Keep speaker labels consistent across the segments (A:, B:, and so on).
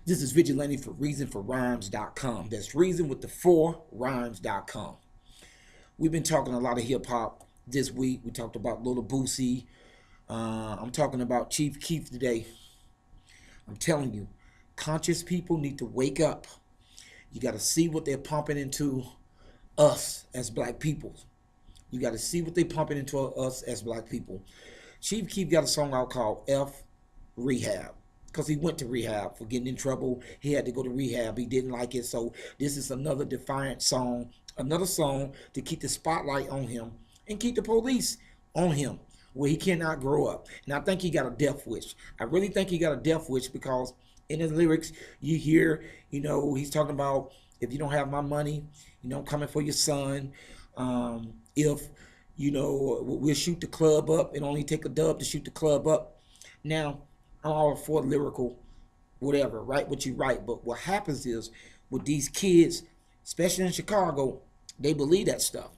A: This is Vigilante for reasonforrhymes.com. That's reason with the 4rhymes.com. We've been talking a lot of hip hop this week. We talked about Lil Boosie. I'm talking about Chief Keef today. I'm telling you, conscious people need to wake up. You got to see what they're pumping into us as black people. You got to see what they're pumping into us as black people. Chief Keef got a song out called F Rehab, because he went to rehab for getting in trouble. He had to go to rehab. He didn't like it. So this is another defiant song, another song to keep the spotlight on him and keep the police on him, where he cannot grow up. And I think he got a death wish. I really think he got a death wish, because in his lyrics, you hear, he's talking about, if you don't have my money, I'm coming for your son. If, we'll shoot the club up. It only take a dub to shoot the club up. Now, I'm all for lyrical, whatever, write what you write. But what happens is, with these kids, especially in Chicago, they believe that stuff.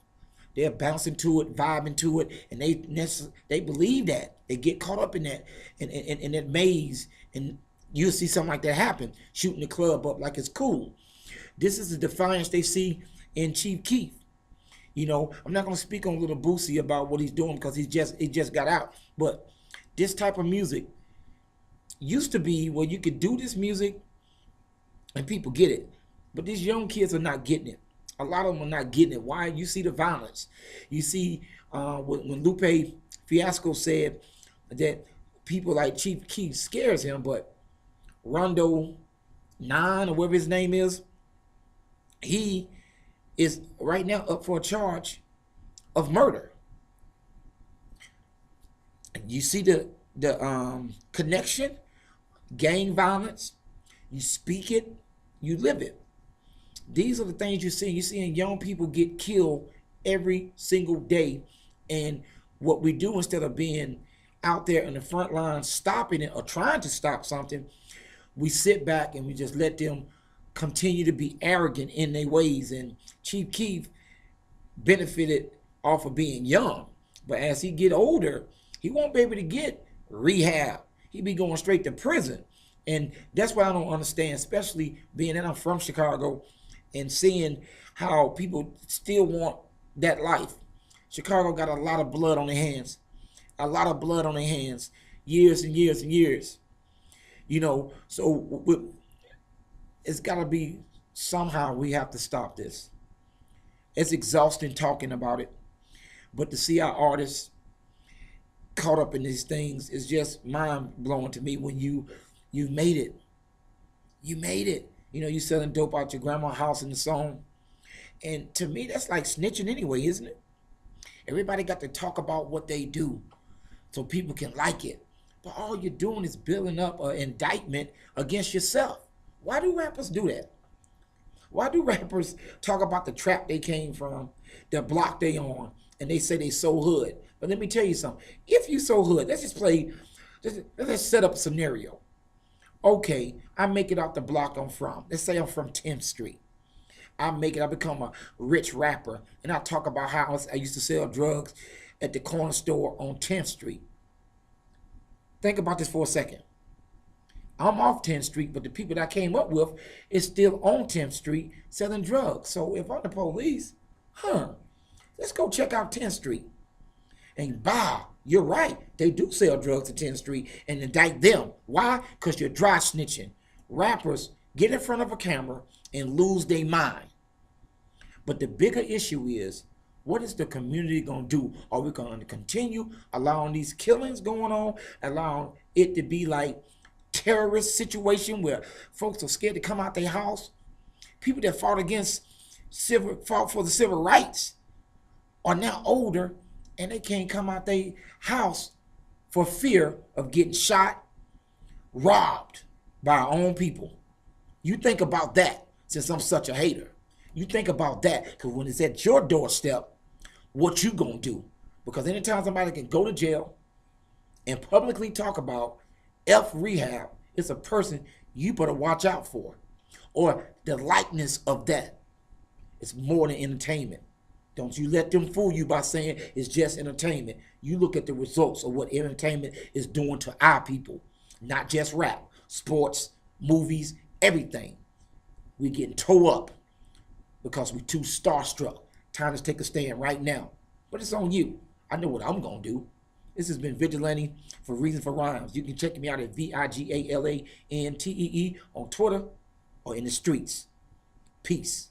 A: They're bouncing to it, vibing to it, and they believe that. They get caught up in that, in that maze, and you'll see something like that happen, shooting the club up like it's cool. This is the defiance they see in Chief Keef. I'm not going to speak on Lil Boosie about what he's doing, because he just got out. But this type of music used to be where you could do this music and people get it. But these young kids are not getting it. A lot of them are not getting it. Why? You see the violence. You see when Lupe Fiasco said that people like Chief Keef scares him, but Rondo 9, or whatever his name is, he is right now up for a charge of murder. You see the connection, gang violence. You speak it, you live it. These are the things you see. You're seeing young people get killed every single day. And what we do, instead of being out there in the front line stopping it or trying to stop something, we sit back and we just let them continue to be arrogant in their ways. And Chief Keef benefited off of being young. But as he get older, he won't be able to get rehab. He'll be going straight to prison. And that's what I don't understand, especially being that I'm from Chicago and seeing how people still want that life. Chicago got a lot of blood on their hands. A lot of blood on their hands. Years and years and years. So it's got to be, somehow we have to stop this. It's exhausting talking about it. But to see our artists caught up in these things is just mind-blowing to me. When you made it. You made it. You selling dope out your grandma's house in the song. And to me, that's like snitching anyway, isn't it? Everybody got to talk about what they do so people can like it. But all you're doing is building up an indictment against yourself. Why do rappers do that? Why do rappers talk about the trap they came from, the block they on, and they say they so hood? But let me tell you something. If you so hood, let's set up a scenario. Okay, I make it out the block I'm from. Let's say I'm from 10th Street. I become a rich rapper, and I talk about how I used to sell drugs at the corner store on 10th Street. Think about this for a second. I'm off 10th Street, but the people that I came up with is still on 10th Street selling drugs. So if I'm the police, let's go check out 10th Street. And you're right, they do sell drugs at 10th Street, and indict them. Why? Because you're dry snitching. Rappers get in front of a camera and lose their mind. But the bigger issue is, what is the community going to do? Are we going to continue allowing these killings going on, allowing it to be like terrorist situation where folks are scared to come out their house? People that fought for the civil rights are now older, and they can't come out their house for fear of getting shot, robbed by our own people. You think about that, since I'm such a hater. You think about that, because when it's at your doorstep, what you gonna do? Because anytime somebody can go to jail and publicly talk about F rehab, it's a person you better watch out for. Or the likeness of that. It's more than entertainment. Don't you let them fool you by saying it's just entertainment. You look at the results of what entertainment is doing to our people. Not just rap, sports, movies, everything. We getting tore up because we too starstruck. Time to take a stand right now. But it's on you. I know what I'm going to do. This has been Vigilante for Reason for Rhymes. You can check me out at VIGALANTEE on Twitter or in the streets. Peace.